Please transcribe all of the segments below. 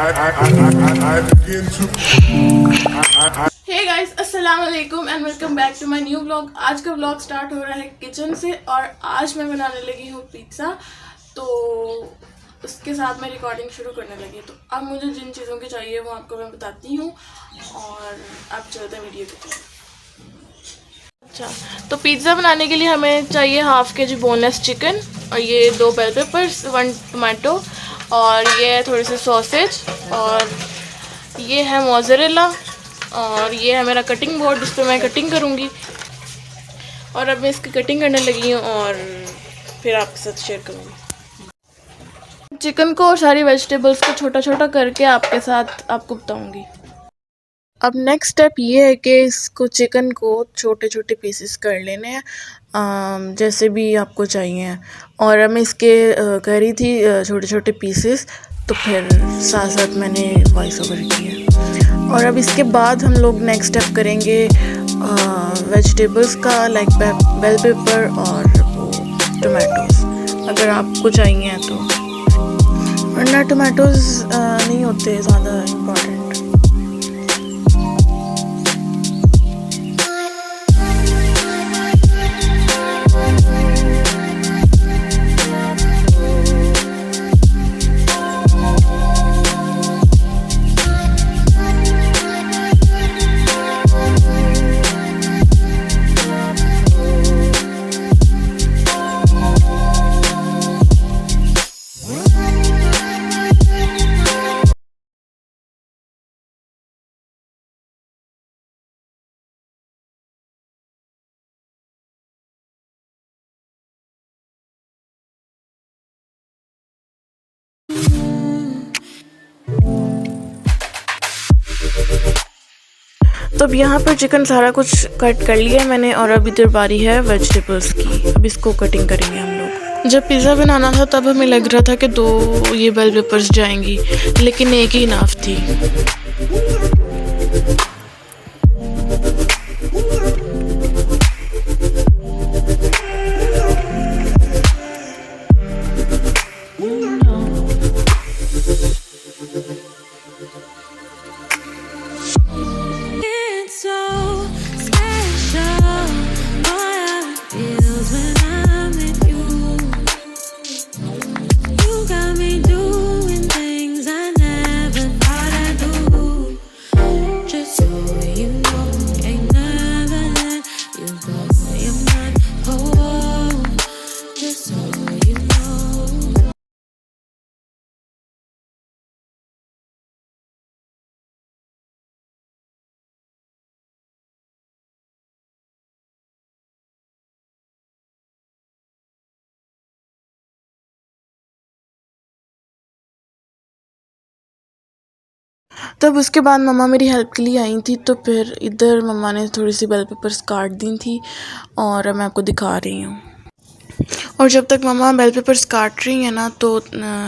हे guys, अस्सलाम वालेकुम and welcome back to my new vlog. आज का व्लॉग स्टार्ट हो रहा है किचन से और आज मैं बनाने लगी हूँ पिज़्ज़ा। तो उसके साथ मैं रिकॉर्डिंग शुरू करने लगी। तो अब मुझे जिन चीज़ों की चाहिए वो आपको मैं बताती हूँ और अब चलते हैं वीडियो की तरफ। अच्छा, तो पिज़्ज़ा बनाने के लिए हमें चाहिए हाफ के जी बोनलेस चिकन और ये 2 बेल पेपर्स, 1 टमाटो और ये थोड़ी सी सॉसेज और ये है मोज़रेला और ये है मेरा कटिंग बोर्ड जिस पर मैं कटिंग करूँगी। और अब मैं इसकी कटिंग करने लगी हूँ और फिर आपके साथ शेयर करूँगी। चिकन को और सारी वेजिटेबल्स को छोटा छोटा करके आपके साथ आपको बताऊँगी। अब नेक्स्ट स्टेप ये है कि इसको चिकन को छोटे छोटे पीसेस कर लेने हैं, जैसे भी आपको चाहिए। और मैं इसके कर रही थी छोटे छोटे पीसेस, तो फिर साथ साथ मैंने वॉइस ओवर किया। और अब इसके बाद हम लोग नेक्स्ट स्टेप करेंगे वेजिटेबल्स का, लाइक बेल पेपर और टोमेटोज़ अगर आपको चाहिए तो, वरना टोमेटोज़ नहीं होते ज़्यादा इम्पॉर्टेंट। तो अब यहाँ पर चिकन सारा कुछ कट कर लिया है मैंने और अब इधर बारी है वेजिटेबल्स की। अब इसको कटिंग करेंगे हम लोग। जब पिज़्ज़ा बनाना था तब हमें लग रहा था कि 2 ये बेल पेपर्स जाएंगी, लेकिन एक ही इनफ थी। तब उसके बाद मम्मा मेरी हेल्प के लिए आई थी, तो फिर इधर मम्मा ने थोड़ी सी बेल पेपर्स काट दी थी और मैं आपको दिखा रही हूँ। और जब तक मम्मा बेल पेपर्स काट रही हैं ना, तो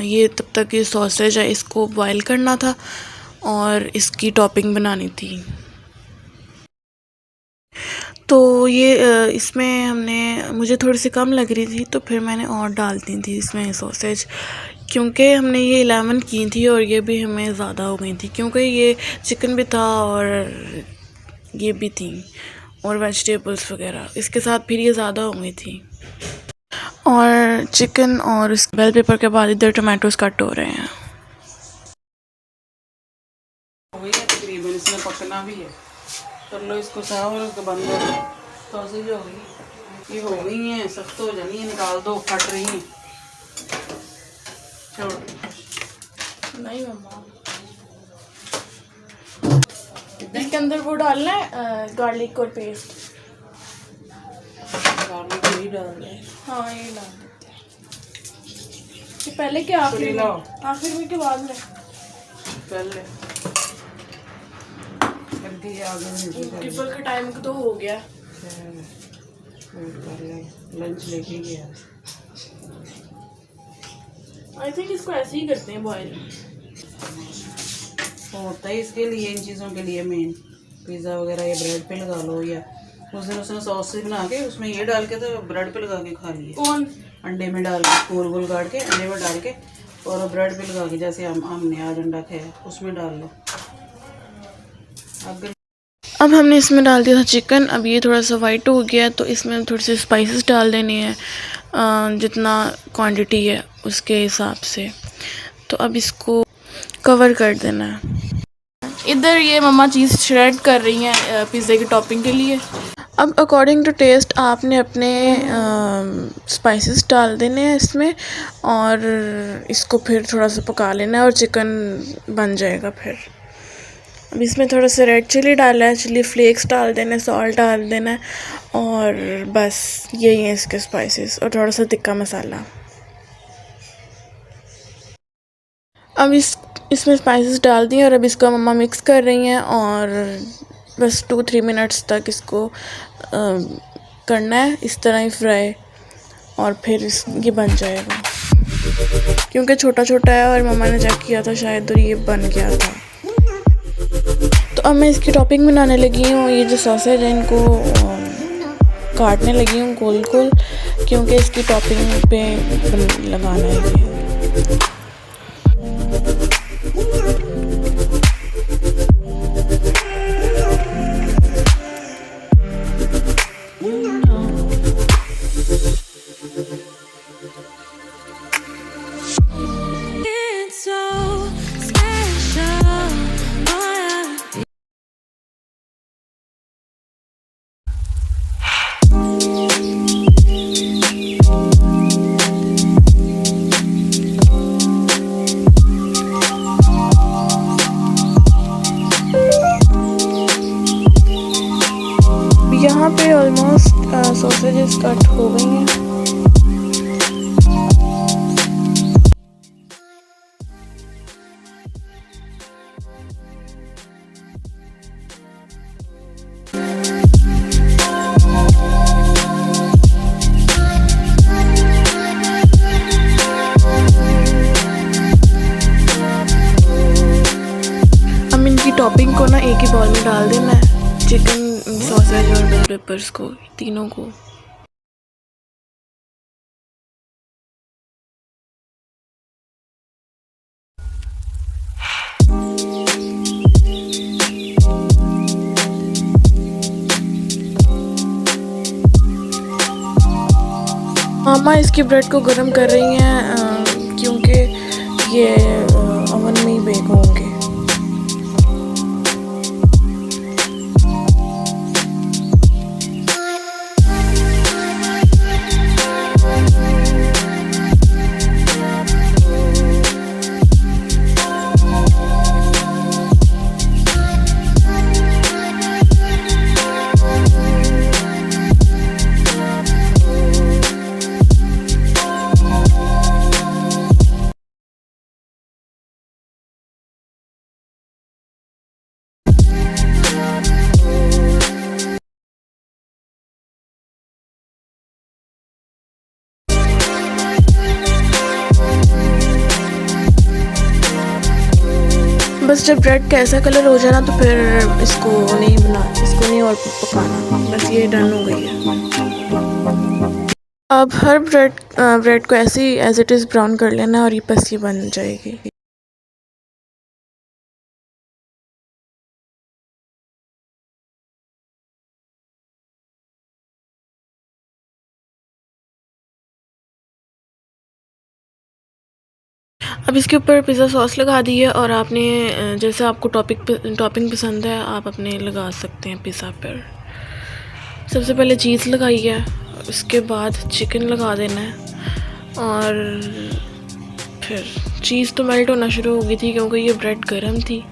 ये तब तक ये सॉसेज है, इसको बॉईल करना था और इसकी टॉपिंग बनानी थी। तो ये इसमें मुझे थोड़ी सी कम लग रही थी, तो फिर मैंने और डाल दी थी इसमें सॉसेज, क्योंकि हमने ये 11 की थी और ये भी हमें ज़्यादा हो गई थी, क्योंकि ये चिकन भी था और ये भी थी और वेजिटेबल्स वगैरह इसके साथ, फिर ये ज़्यादा हो गई थी। और चिकन और इस बेल पेपर के बाद इधर टमाटोज कट हो रहे हैं। तकरीबन इसमें पकना भी है। कर लो इसको साफ और उसको बंद करो। सॉसेज हो गई, ये हो गई हैं, सख्त हो जानी है, निकाल दो, फट रही हैं। छोड़ नहीं मम्मा, इसके अंदर वो डालना है गार्लिक और पेस्ट। गार्लिक यही डाल दें। हाँ, ये डाल देते हैं। ये पहले के आखिर में, आखिर में के बाद में? पहले ट्रिपल का टाइम तो हो गया। लंच लेके गया। आई थिंक इसको ऐसे ही करते हैं बॉयल। होता है इसके लिए, इन चीज़ों के लिए मेन। पिज़्ज़ा वगैरह या ब्रेड पे लगा लो, या उस दिन उसने सॉस बना के उसमें ये डाल के तो ब्रेड पे लगा के खा लिए। कौन? अंडे में डाल के, गोल गोल काट के अंडे में डाल के और ब्रेड पे लगा के जैसे हमने आज अंडा खाया उसमें डाल लो। अब हमने इसमें डाल दिया था चिकन। अब ये थोड़ा सा वाइट हो गया है तो इसमें हम थोड़ी सी स्पाइसेस डाल देनी है, जितना क्वांटिटी है उसके हिसाब से। तो अब इसको कवर कर देना है। इधर ये मम्मा चीज़ श्रेड कर रही हैं पिज़्ज़े की टॉपिंग के लिए। अब अकॉर्डिंग टू टेस्ट आपने अपने स्पाइसेस डाल देने हैं इसमें, और इसको फिर थोड़ा सा पका लेना है और चिकन बन जाएगा फिर। अब इसमें थोड़ा सा रेड चिली डाला है, चिली फ्लेक्स डाल देना है, सॉल्ट डाल देना है, और बस यही है इसके स्पाइसेस, और थोड़ा सा तिक्का मसाला। अब इसमें स्पाइसेस डाल दिए और अब इसको मम्मा मिक्स कर रही हैं, और बस 2-3 मिनट्स तक इसको करना है इस तरह ही फ्राई, और फिर ये बन जाएगा। क्योंकि छोटा छोटा है और मम्मा ने चेक किया था शायद, और ये बन गया था। तो अब मैं इसकी टॉपिंग बनाने लगी हूँ। ये जो सॉसेज है इनको काटने लगी हूँ गोल गोल, क्योंकि इसकी टॉपिंग पे लगाना है ये। यहाँ पे ऑलमोस्ट सॉसेजेस कट हो गई हैं। अब इनकी टॉपिंग को ना एक ही बॉल में डाल देना है, चिकन, सॉसेज और बेल पेपर्स को, तीनों को। मामा इसकी ब्रेड को गर्म कर रही हैं, क्योंकि ये ओवन में ही बेक होंगे। बस जब ब्रेड का ऐसा कलर हो जाए ना तो फिर इसको नहीं और पकाना, बस ये डन हो गई है। अब हर ब्रेड को ऐसे ही एज इट इज़ ब्राउन कर लेना और ये बस ये बन जाएगी। अब इसके ऊपर पिज़्ज़ा सॉस लगा दी है, और आपने जैसे आपको टॉपिंग पसंद है आप अपने लगा सकते हैं पिज़्ज़ा पर। सबसे पहले चीज़ लगाई है, उसके बाद चिकन लगा देना है, और फिर चीज़ तो मेल्ट होना शुरू हो गई थी क्योंकि ये ब्रेड गर्म थी,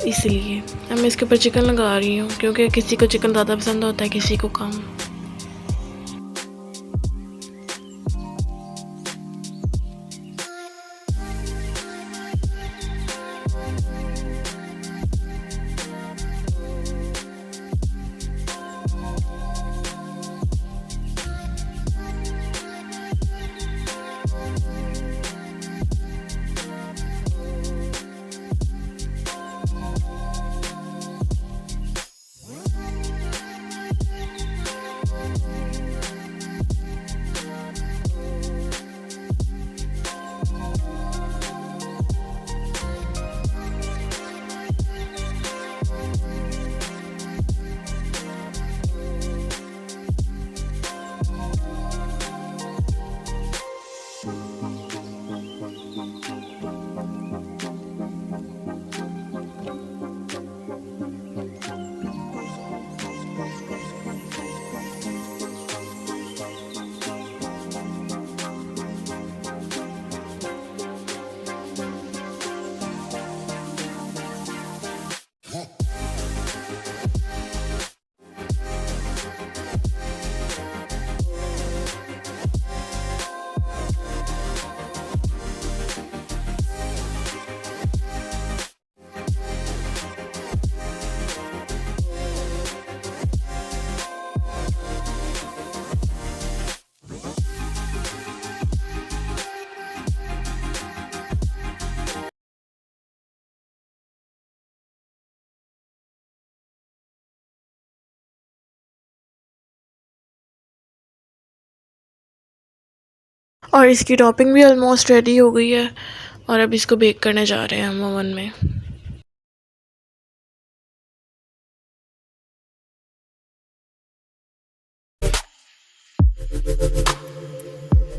इसलिए अब मैं इसके ऊपर चिकन लगा रही हूँ, क्योंकि किसी को चिकन ज़्यादा पसंद होता है, किसी को कम। और इसकी टॉपिंग भी ऑलमोस्ट रेडी हो गई है और अब इसको बेक करने जा रहे हैं हम ओवन में।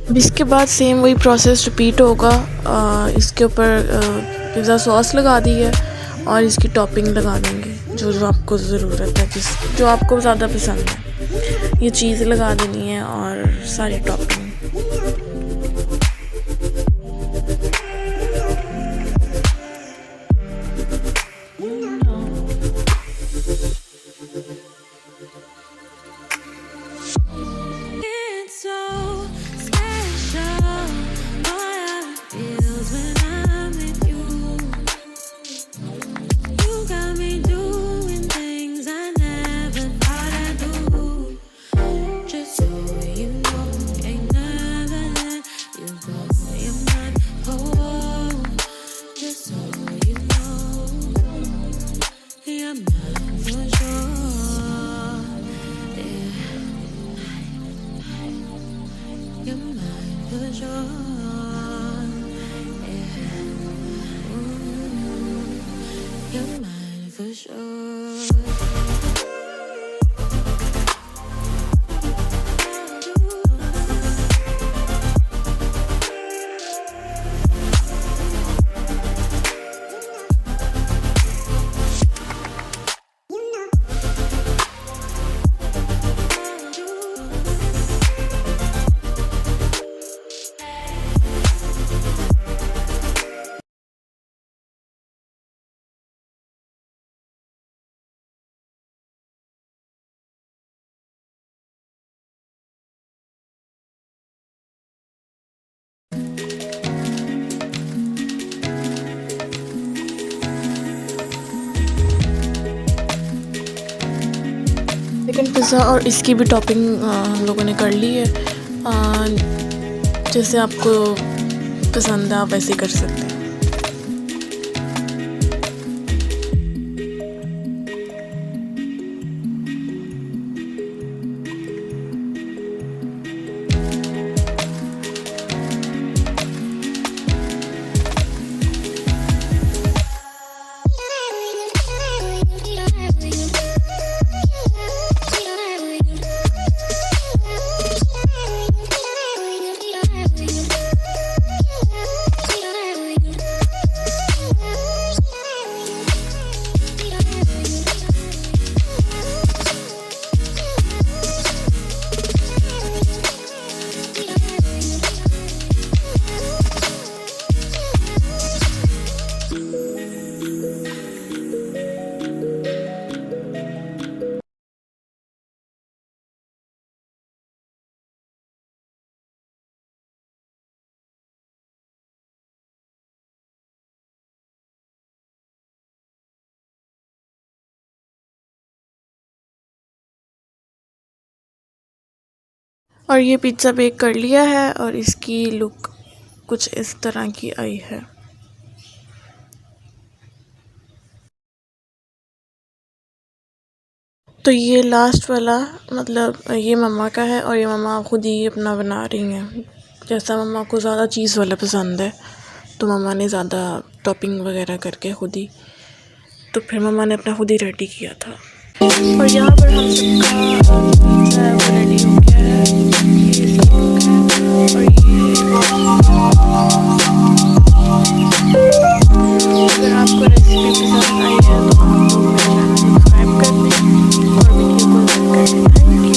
अब इसके बाद सेम वही प्रोसेस रिपीट होगा। इसके ऊपर पिज़्ज़ा सॉस लगा दी है और इसकी टॉपिंग लगा देंगे जो जो आपको ज़रूरत है, जो आपको ज़्यादा पसंद है। ये चीज़ लगा देनी है और सारी टॉपिंग। चिकन पिज़्ज़ा और इसकी भी टॉपिंग हम लोगों ने कर ली है। जैसे आपको पसंद है आप वैसे कर सकते हैं। और ये पिज़्ज़ा बेक कर लिया है और इसकी लुक कुछ इस तरह की आई है। तो ये लास्ट वाला मतलब ये मम्मा का है और ये मम्मा खुद ही अपना बना रही हैं। जैसा मम्मा को ज़्यादा चीज़ वाला पसंद है तो मम्मा ने ज़्यादा टॉपिंग वगैरह करके खुद ही, तो फिर मम्मा ने अपना खुद ही रेडी किया था। और यहाँ पर हम सबका रेडी हो गया है। और अगर आपको रेसिपी पसंद आई है तो आप लोग मेरे चैनल को सब्सक्राइब कर दें और वीडियो को लाइक कर दें। Thank you.